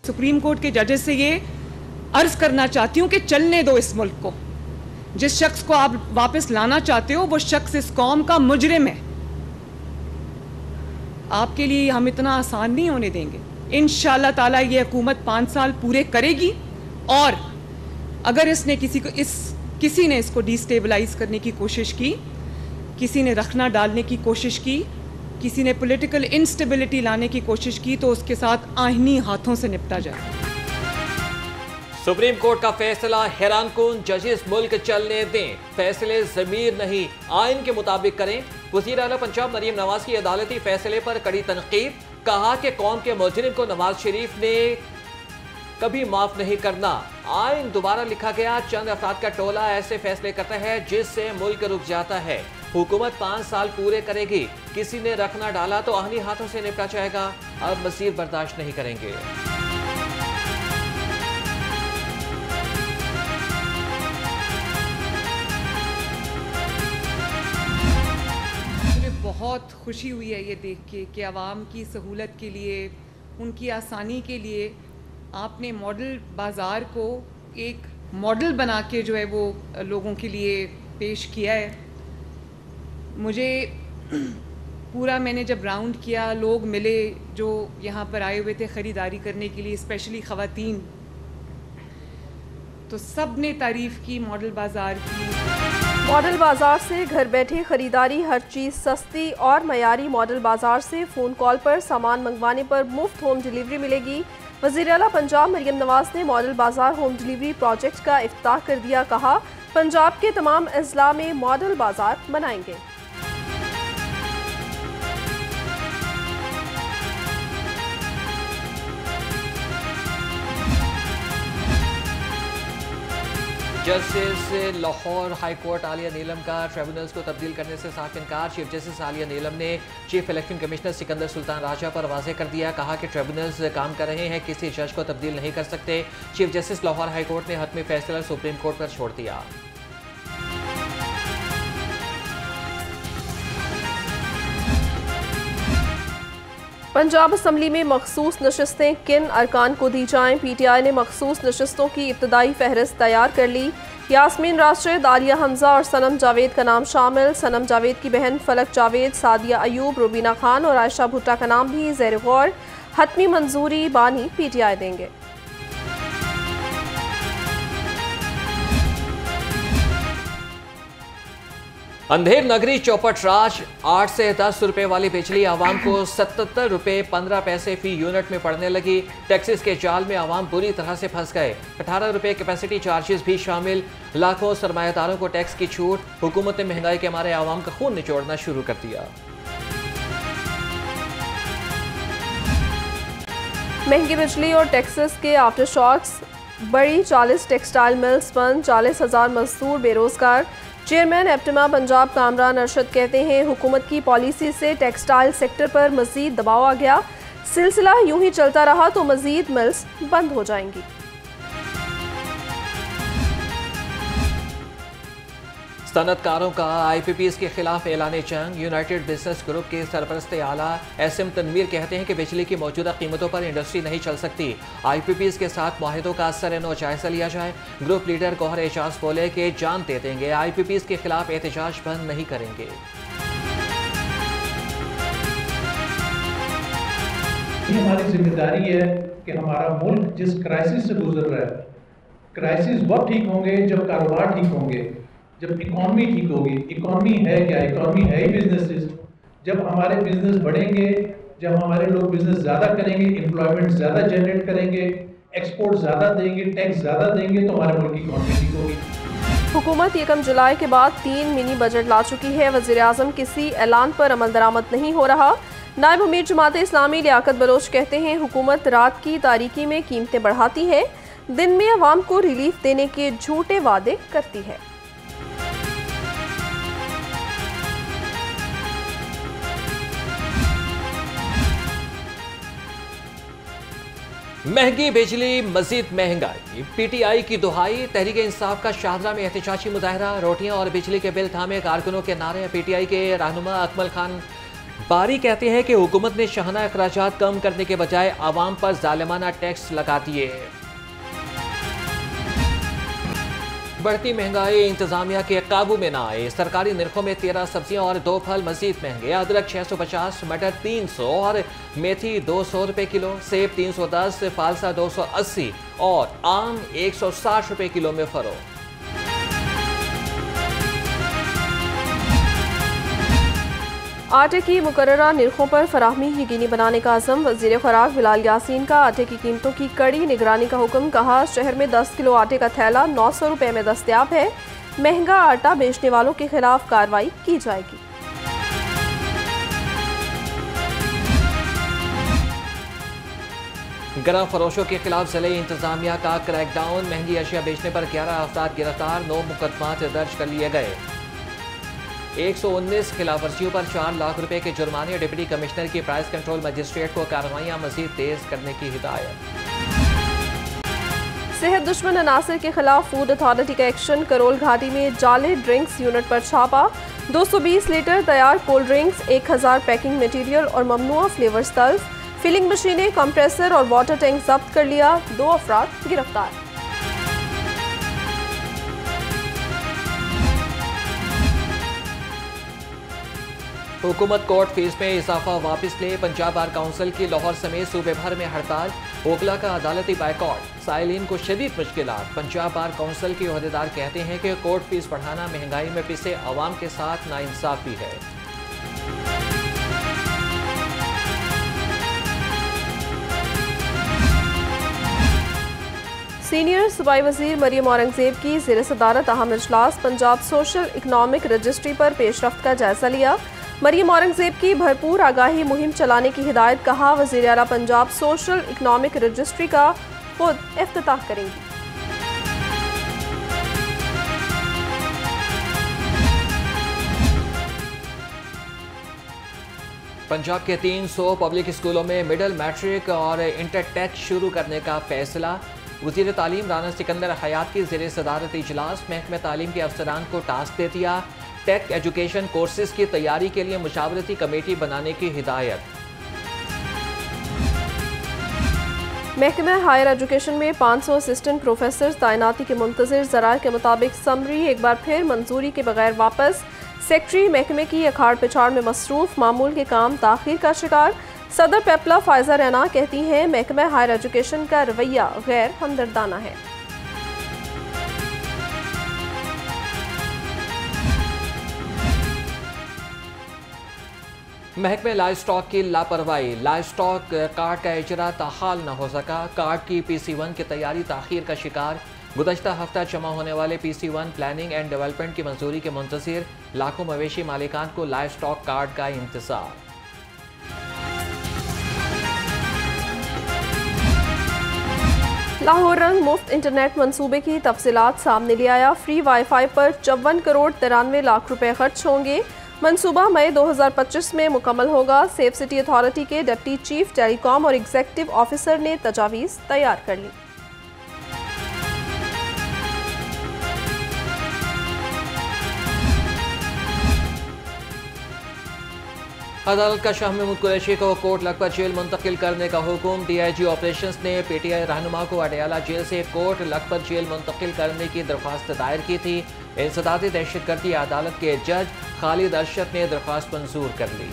Supreme court के जजेस से ये अर्ज करना चाहती हूँ कि चलने दो इस मुल्क को। जिस शख्स को आप वापस लाना चाहते हो वो शख्स इस कौम का मुजरिम है। आपके लिए हम इतना आसान नहीं होने देंगे। इंशाअल्लाह ताला ये हुकूमत 5 साल पूरे करेगी और अगर इसने किसी ने इसको डिस्टेबलाइज करने की कोशिश की, किसी ने रखना डालने की कोशिश की, किसी ने पॉलिटिकल इंस्टेबिलिटी लाने की कोशिश की तो उसके साथ आईनी हाथों से निपटा जाए। सुप्रीम कोर्ट का फैसला हैरानकुन, जजेस मुल्क चलने दें, फैसले ज़मीर नहीं आइन के मुताबिक करें। वज़ीर आला पंजाब मरीम नवाज की अदालती फैसले पर कड़ी तनकीद, कहा कि कौम के मुजरिम को नवाज शरीफ ने कभी माफ नहीं करना। आइन दोबारा लिखा गया, चंद अफराद का टोला ऐसे फैसले करता है जिससे मुल्क रुक जाता है। हुकूमत 5 साल पूरे करेगी, किसी ने रखना डाला तो आहनी हाथों से निपटा जाएगा। अब मज़ीद बर्दाश्त नहीं करेंगे। बहुत खुशी हुई है ये देख के कि आवाम की सहूलत के लिए, उनकी आसानी के लिए आपने मॉडल बाज़ार को एक मॉडल बना के जो है वो लोगों के लिए पेश किया है। मुझे पूरा मैंने जब राउंड किया, लोग मिले जो यहाँ पर आए हुए थे ख़रीदारी करने के लिए, स्पेशली ख़वातीन, तो सब ने तारीफ़ की मॉडल बाज़ार की। मॉडल बाजार से घर बैठे खरीदारी, हर चीज़ सस्ती और मयारी। मॉडल बाजार से फ़ोन कॉल पर सामान मंगवाने पर मुफ्त होम डिलीवरी मिलेगी। वज़ीर आला पंजाब मरीम नवाज ने मॉडल बाजार होम डिलीवरी प्रोजेक्ट का इफ्तिताह कर दिया। कहा, पंजाब के तमाम अजला में मॉडल बाजार बनाएंगे। Justice Lahore high court Aliya Neelam का ट्रिब्यूनल्स को तब्दील करने से साफ इनकार। चीफ जस्टिस आलिया नीलम ने chief election commissioner Sikandar Sultan Raja पर वाज़ेह कर दिया। कहा कि ट्रिब्यूनल्स काम कर रहे हैं, किसी जज को तब्दील नहीं कर सकते। Chief justice Lahore high court ने हतमी फैसला सुप्रीम कोर्ट पर छोड़ दिया। पंजाब असम्बली में मखसूस नशस्तें किन अरकान को दी जाएं। PTI ने मखसूस नशस्तों की इब्तदाई फहरिस्त तैयार कर ली। यास्मीन राशिद, आलिया हमजा और सनम जावेद का नाम शामिल। सनम जावेद की बहन फलक जावेद, सादिया अयूब, रुबीना खान और आयशा भुट्टा का नाम भी ज़ेर गौर। हतमी मंजूरी बानी PTI देंगे। अंधेर नगरी चौपट राज 8 से 10 रुपए वाली बिजली आवाम को 77 रुपए 15 पैसे फी यूनिट में पड़ने लगी। टैक्सेस के जाल में आवाम बुरी तरह से फंस गए। 18 रुपए कैपेसिटी चार्जेस भी शामिल। लाखों सरमायादारों को टैक्स की छूट। हुकूमत ने महंगाई के मारे आवाम का खून निचोड़ना शुरू कर दिया। महंगी बिजली और टैक्सेस के आफ्टर शॉक्स, बड़ी 40 टेक्सटाइल मिल्स बंद, 40,000 मजदूर बेरोजगार। चेयरमैन एप्टिमा पंजाब कामरान अरशद कहते हैं, हुकूमत की पॉलिसी से टेक्सटाइल सेक्टर पर मजीद दबाव आ गया। सिलसिला यूं ही चलता रहा तो मजीद मिल्स बंद हो जाएंगी। सनतकारों का IPPs के खिलाफ ऐलान जंग। यूनाइटेड बिजनेस ग्रुप के सरपरस्त आला SM तनवीर कहते हैं कि बिजली की मौजूदा कीमतों पर इंडस्ट्री नहीं चल सकती। IPPs के साथ माहिदों का असर नो जायजा लिया जाए। ग्रुप लीडर गौहर एजाज बोले कि जान दे देंगे, IPPs के खिलाफ एहतजाज बंद नहीं करेंगे। हमारी जिम्मेदारी है कि हमारा मुल्क जिस क्राइसिस से गुजर रहा है, क्राइसिस वक्त ठीक होंगे जब कारोबार ठीक होंगे, जब इकॉनमी ठीक होगी। इकॉनमी है क्या? इकॉनमी है ही बिजनेसेस। जब हमारे बिजनेस बढ़ेंगे, जब हमारे लोग बिजनेस ज़्यादा करेंगे, एम्प्लॉयमेंट ज़्यादा जनरेट करेंगे, एक्सपोर्ट ज़्यादा देंगे, टैक्स ज़्यादा देंगे, तो हमारे मुल्क की इकॉनमी ठीक होगी। हुकूमत 1 जुलाई के बाद 3 मिनी बजट ला चुकी है। वज़ीर आज़म किसी ऐलान पर अमल दरामद नहीं हो रहा। नायब अमीर जमात इस्लामी लियाकत बलोच कहते हैं, हुकूमत रात की तारीकी में कीमतें बढ़ाती है, दिन में अवाम को रिलीफ देने के झूठे वादे करती है। महंगी बिजली, मजीद महंगाई, PTI की दुहाई। तहरीक इंसाफ का शाहदरा में एहतजाजी मुजाहरा। रोटियां और बिजली के बिल थामे कारकुनों के नारे। PTI के रहनुमा अकमल खान बारी कहते हैं कि हुकूमत ने शाहाना अखराजात कम करने के बजाय आवाम पर जालिमाना टैक्स लगा दिए। बढ़ती महंगाई इंतजामिया के काबू में ना आए। सरकारी निर्खों में 13 सब्जियां और 2 फल मजीद महंगे। अदरक 650, मटर 300 और मेथी 200 रुपए किलो, सेब 310, फालसा 280 और आम 160 रुपए किलो में फरोख्त। आटे की मुकर्ररा निर्खों पर फराहमी यकीनी बनाने का अज़म। वज़ीर खुराक बिलाल यासीन का आटे की कीमतों की कड़ी निगरानी का हुक्म। कहा, शहर में 10 किलो आटे का थैला 900 रुपए में दस्तयाब है। महंगा आटा बेचने वालों के खिलाफ कार्रवाई की जाएगी। गरम फरोशों के खिलाफ जिले इंतजामिया का क्रैकडाउन। महंगी अशिया बेचने पर 11 अफराद गिरफ्तार, 9 मुकदमात दर्ज कर लिए गए। 119 खिलाफवर्जियों पर 4 लाख रुपए के जुर्माने। डिप्टी कमिश्नर की प्राइस कंट्रोल मजिस्ट्रेट को कार्रवाइयां मजीद तेज करने की हिदायत। सेहत दुश्मन अनासर के खिलाफ फूड अथॉरिटी का एक्शन। करोल घाटी में जाले ड्रिंक्स यूनिट पर छापा। 220 लीटर तैयार कोल्ड ड्रिंक्स, 1000 पैकिंग मटीरियल और ममनुआ फ्लेवर्स तल्फ। फिलिंग मशीनें, कंप्रेसर और वाटर टैंक जब्त कर लिया। 2 अफराद गिरफ्तार। हुकूमत कोर्ट फीस में इजाफा वापस ले। पंजाब बार काउंसिल की लाहौर समेत सूबे भर में हड़ताल। ओखला का अदालती बायकॉट, साइलिन को शदीद मुश्किलात। पंजाब बार काउंसिल के ओहदेदार कहते हैं कि कोर्ट फीस बढ़ाना महंगाई में पिसे अवाम के साथ नाइंसाफी है। सीनियर सूबाई वजीर मरियम औरंगजेब की ज़ेर सदारत अहम इजलास। पंजाब सोशल इकनॉमिक रजिस्ट्री पर पेशरफ्त का जायजा लिया। मरियम औरंगजेब की भरपूर आगाही मुहिम चलाने की हिदायत। कहा, वज़ीर आला पंजाब सोशल इकनॉमिक रजिस्ट्री का खुद इफ्तिताह करेंगी। पंजाब के 300 पब्लिक स्कूलों में मिडिल मैट्रिक और इंटर टेक शुरू करने का फैसला। वज़ीर तालीम राना सिकंदर हयात की ज़ेर सदारत इजलास। महकमे तालीम के अफसरान को टास्क दे दिया। टेक एजुकेशन कोर्सेज की तैयारी के लिए मुशावरती कमेटी बनाने की हिदायत। महकमा हायर एजुकेशन में 500 असिस्टेंट प्रोफेसर तैनाती के मुंतज़िर। ज़राए के मुताबिक समरी एक बार फिर मंजूरी के बगैर वापस। सेक्रेटरी महकमे की अखाड़ पिछाड़ में मसरूफ। मामूल के काम ताख़ीर का शिकार। सदर पेपला फायजा रैना कहती हैं, महकमा हायर एजुकेशन का रवैया गैर हमदर्दाना है। महकमे लाइव स्टॉक की लापरवाही। लाइव स्टॉक कार्ड का इजरा ताहाल न हो सका। कार्ड की PC1 की तैयारी ताखीर का शिकार। गुज़श्ता हफ्ता जमा होने वाले PC1 प्लानिंग एंड डेवलपमेंट की मंजूरी के मुंतज़िर। लाखों मवेशी मालिकान को लाइव स्टॉक कार्ड का इंतजार। लाहौर रंग मुफ्त इंटरनेट मंसूबे की तफसीलात सामने ले आया। फ्री वाईफाई पर 54 करोड़ 93 लाख रुपए खर्च होंगे। मंसूबा मई 2025 में मुकम्मल होगा। सेफ सिटी अथॉरिटी के डिप्टी चीफ टेलीकॉम और एग्जीक्यूटिव ऑफिसर ने तजावीज़ तैयार कर ली। अदालत का शाह महमूद कुरैशी को कोट लखपत जेल मुंतकिल करने का हुक्म। DIG ऑपरेशंस ने PTI रहनुमा को अडयाला जेल से कोट लखपत जेल मुंतकिल करने की दरख्वास्त दायर की थी। इंसदादी दहशतगर्दी अदालत के जज खालिद अरशद ने दरख्वास्त मंजूर कर ली।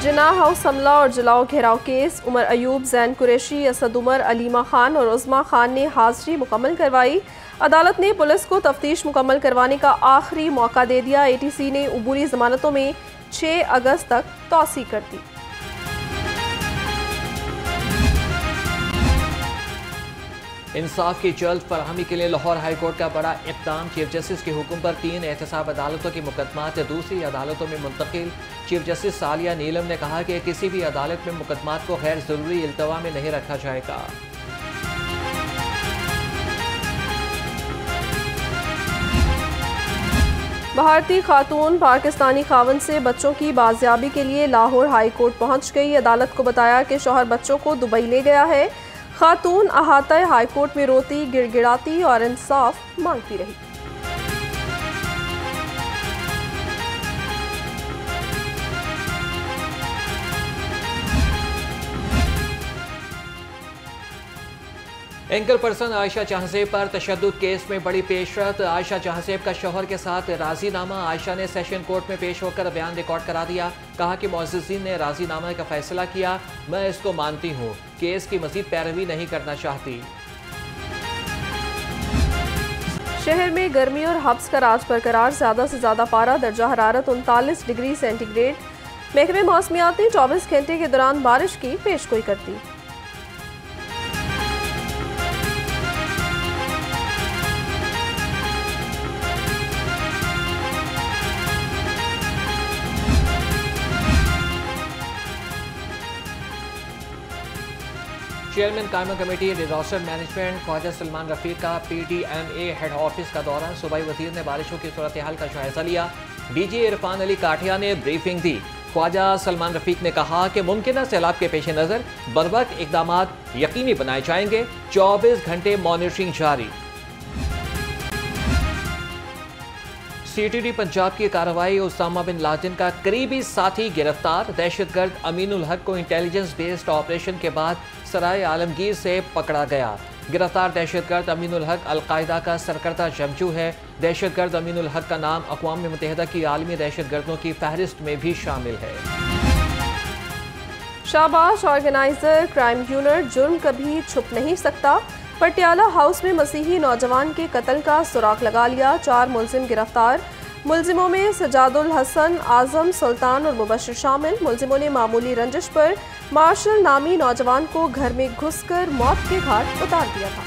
जिन्ना हाउस हमला और जलाओ घेराव केस। उमर अयूब, जैन कुरैशी, असद उमर, अलीमा खान और उज़मा खान ने हाजिरी मुकम्मल करवाई। अदालत ने पुलिस को तफ्तीश मुकम्मल करवाने का आखिरी मौका दे दिया। ATC ने उबूरी जमानतों में 6 अगस्त तक तौसी कर दी। इंसाफ की जल्द फराहमी के लिए लाहौर हाई कोर्ट का बड़ा इक़दाम। चीफ जस्टिस के हुक्म पर 3 एहतसाब अदालतों के मुकदमात दूसरी अदालतों में मुंतकिल। चीफ जस्टिस सालिया नीलम ने कहा कि किसी भी अदालत में मुकदमात को गैर ज़रूरी इल्तवा में नहीं रखा जाएगा। भारतीय खातून पाकिस्तानी खावन से बच्चों की बाजियाबी के लिए लाहौर हाई कोर्ट पहुंच गई। अदालत को बताया कि शौहर बच्चों को दुबई ले गया है। खातून अहाता हाई कोर्ट में रोती, गिड़गिड़ाती और इंसाफ मांगती रही। एंकर पर्सन आयशा जहांसेब पर तशद्दुद केस में बड़ी पेशरफ्त। आयशा जहांसेब का शौहर के साथ राजीनामा। आयशा ने सेशन कोर्ट में पेश होकर बयान रिकॉर्ड करा दिया। कहा कि मुअज़्ज़िज़ीन ने राजीनामा का फैसला किया, मैं इसको मानती हूँ, केस की मज़ीद पैरवी नहीं करना चाहती। शहर में गर्मी और हब्स का राज बरकरार। ज़्यादा से ज़्यादा पारा दर्जा हरारत 39 डिग्री सेंटीग्रेड। महकमे मौसमियात ने 24 घंटे के दौरान बारिश की पेशगोई कर दी। चेयरमैन कायमा committee disaster management Khawaja Salman Rafique का PDMA हेड ऑफिस का दौरा। सूबाई वजीर ने बारिशों की सूरत हाल का जायजा लिया। DG इरफान अली काठिया ने ब्रीफिंग दी। ख्वाजा सलमान रफीक ने कहा कि मुमकिन सैलाब के पेश नज़र बरवक्त इकदाम यकीनी बनाए जाएंगे। 24 घंटे मॉनिटरिंग जारी। CTD पंजाब की कार्रवाई। उसामा बिन लादेन का करीबी साथी गिरफ्तार। दहशतगर्द अमीनुल हक को इंटेलिजेंस बेस्ड ऑपरेशन के बाद सराय आलमगीर से पकड़ा गया। गिरफ्तार दहशतगर्द अमीनुल हक अलकायदा का सरकर्दा जमजू है। दहशतगर्द अमीनुल हक का नाम अक़वाम मुत्तहिदा की आलमी दहशतगर्दों की फहरिस्त में भी शामिल है। शाबाश ऑर्गेनाइजर क्राइम यूनिट, जुर्म कभी छुप नहीं सकता। पटियाला हाउस में मसीही नौजवान के कत्ल का सुराग लगा लिया। 4 मुलजिम गिरफ्तार। मुलजिमों में सजादुल हसन, आजम, सुल्तान और मुबशिर शामिल। मुलजिमों ने मामूली रंजिश पर मार्शल नामी नौजवान को घर में घुसकर मौत के घाट उतार दिया था।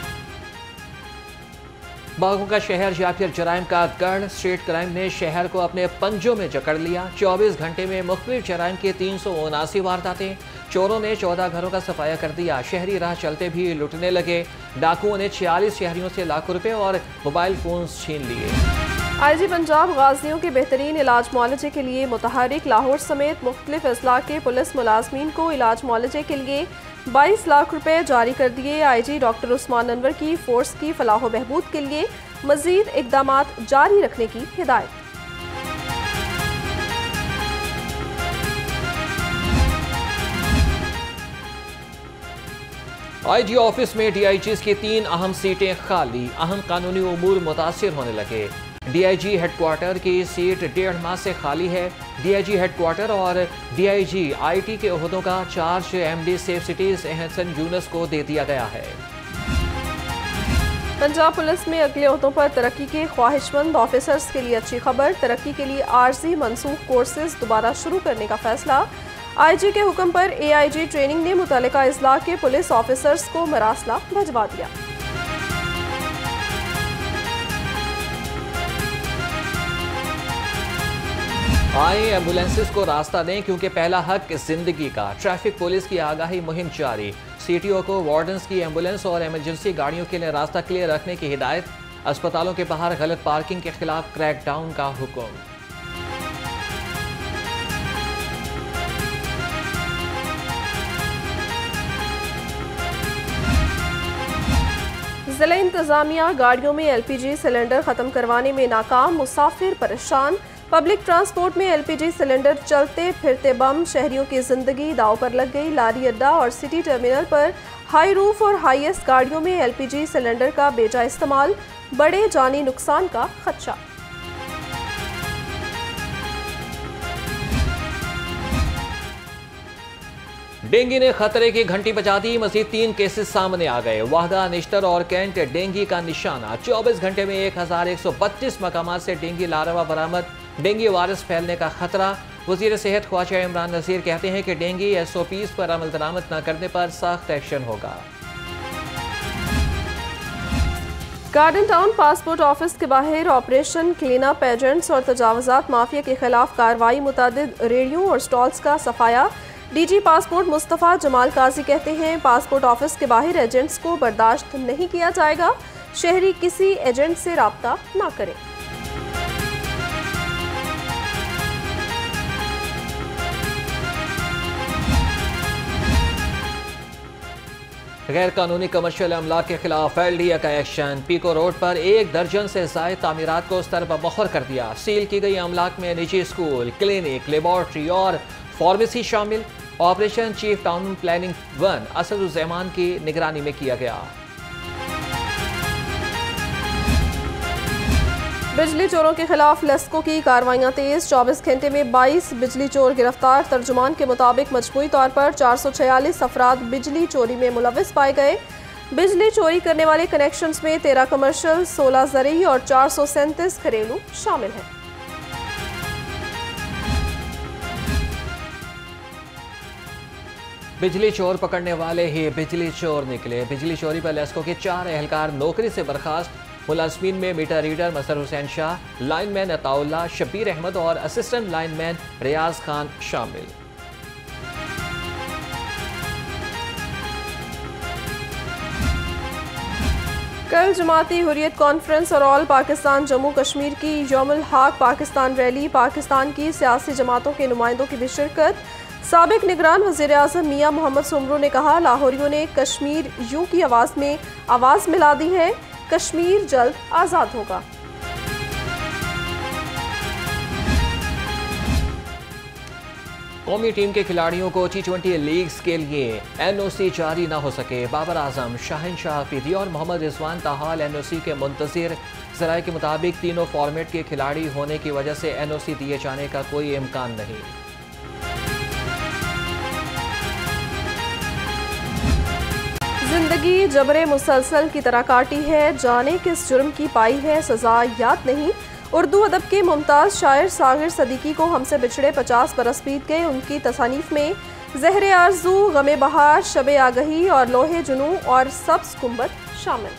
बागों का शहर या फिर जराइम का गढ़। स्ट्रीट क्राइम ने शहर को अपने पंजों में जकड़ लिया। 24 घंटे में मुख्तलिफ जराइम की 379 वारदातें। चोरों ने 14 घरों का सफाया कर दिया। शहरी राह चलते भी लुटने लगे। डाकुओं ने 46 शहरियों से लाखों रुपए और मोबाइल फोन छीन लिए। IG पंजाब गाजियों के बेहतरीन इलाज मुआलजे के लिए मुतहरिक। लाहौर समेत मुख्तलिफ अजला के पुलिस मुलाजमीन को इलाज मुआलजे के लिए 22 लाख रुपए जारी कर दिए। IG डॉक्टर उस्मान अनवर की फोर्स की फलाह बहबूद के लिए मजीद इकदामात जारी रखने की हिदायत। IG ऑफिस में DIGs की 3 अहम सीटें खाली। अहम कानूनी उमूर मुतासिर होने लगे। DIG हेडक्वार्टर की सीट 1.5 माह से खाली है। DIG हेडक्वार्टर और DIG IT के ओहदों का charge MD safe cities Ahsan Younis को दे दिया गया है। पंजाब पुलिस में अगले ओहदों पर तरक्की के ख्वाहिशमंद ऑफिसर्स के लिए अच्छी खबर। तरक्की के लिए आर्जी मनसूख कोर्सेज दोबारा शुरू करने का फैसला। IG के हुक्म पर AIG ट्रेनिंग ने मुतल्लिका अजला के पुलिस ऑफिसर्स को मरासला भिजवा दिया। आए एम्बुलेंसेस को रास्ता दें क्योंकि पहला हक जिंदगी का। ट्रैफिक पुलिस की आगाही मुहिम जारी। CTO को वार्डन्स की एम्बुलेंस और इमरजेंसी गाड़ियों के लिए रास्ता क्लियर रखने की हिदायत। अस्पतालों के बाहर गलत पार्किंग के खिलाफ क्रैकडाउन का हुक्म। जिला इंतजामिया गाड़ियों में LPG सिलेंडर खत्म करवाने में नाकाम। मुसाफिर परेशान। पब्लिक ट्रांसपोर्ट में LPG सिलेंडर चलते फिरते बम। शहरियों की जिंदगी दांव पर लग गई। लारी अड्डा और सिटी टर्मिनल पर हाई रूफ और हाईएस्ट गाड़ियों में LPG सिलेंडर का बेजा इस्तेमाल। बड़े जानी नुकसान का खदशा। डेंगू ने खतरे की घंटी बजा दी। मजीद 3 केसेस सामने आ गए। वाहदा, निश्तर और कैंट डेंगू का निशाना। 24 घंटे में 1132 मकामात से डेंगू लार्वा बरामद। डेंगू वायरस फैलने का खतरा। वजीर सेहत ख्वाजा इमरान नज़ीर कहते हैं कि डेंगू SOPs पर अमल दरामद न करने पर सख्त एक्शन होगा। गार्डन टाउन पासपोर्ट ऑफिस के बाहर ऑपरेशन क्लीन अप। एजेंट्स और तजावजात माफिया के खिलाफ कार्रवाई। मुतादिद रेडियो और स्टॉल्स का सफाया। DG पासपोर्ट मुस्तफ़ा जमाल काजी कहते हैं पासपोर्ट ऑफिस के बाहर एजेंट्स को बर्दाश्त नहीं किया जाएगा। शहरी किसी एजेंट से राब्ता ना करें। गैर कानूनी कमर्शियल अमला के खिलाफ LDA का एक्शन। पीको रोड पर 1 दर्जन से ज़ायद तामीरात को स्तरबमोहर कर दिया। सील की गई अमलाक में निजी स्कूल, क्लिनिक, लेबॉर्ट्री और फार्मेसी शामिल। ऑपरेशन चीफ टाउन प्लानिंग 1 असदुज़्ज़मान की निगरानी में किया गया। बिजली चोरों के खिलाफ लेस्को की कार्रवाइयां तेज। 24 घंटे में 22 बिजली चोर गिरफ्तार। तर्जुमान के मुताबिक मजमूई तौर पर 446 अफराद बिजली चोरी में मुलविस पाए गए। बिजली चोरी करने वाले कनेक्शंस में 13 कमर्शियल, 16 ज़रूरी और 437 घरेलू शामिल हैं। बिजली चोर पकड़ने वाले ही बिजली चोर निकले। बिजली चोरी पर लेस्को के 4 एहलकार नौकरी से बर्खास्त। मुलाजमीन में meter reader Mazhar Hussain Shah, lineman Ataullah, Shabbir Ahmed और असिस्टेंट लाइनमैन रियाज खान शामिल। कल जमाती हुर्रियत कॉन्फ्रेंस और ऑल पाकिस्तान जम्मू कश्मीर की यौमुल हक पाकिस्तान रैली। पाकिस्तान की सियासी जमातों के नुमाइंदों की भी शिरकत। साबिक निगरान वज़ीर आज़म मियां मोहम्मद सुमरू ने कहा, लाहौरियों ने कश्मीर यू की आवाज़ में आवाज़ मिला दी है, कश्मीर जल्द आज़ाद होगा। कौमी टीम के खिलाड़ियों को T20 लीग्स के लिए NOC जारी न हो सके। बाबर आजम, शाहिनशाह अफरीदी और मोहम्मद रिजवान ताहाल NOC के मुंतज़िर। ज़राए के मुताबिक तीनों फॉर्मेट के खिलाड़ी होने की वजह से NOC दिए जाने का कोई इम्कान नहीं। जिंदगी जबरे मुसलसल की तरह काटी है, जाने किस जुर्म की पाई है सजा याद नहीं। उर्दू अदब के मुमताज़ शायर सागिर सदीकी को हमसे बिछड़े 50 बरस बीत गए। उनकी तसानीफ में ज़हरे आरज़ू, गमे बहार, शबे आगही और लोहे जुनू और सब्ज़ गुंबद शामिल।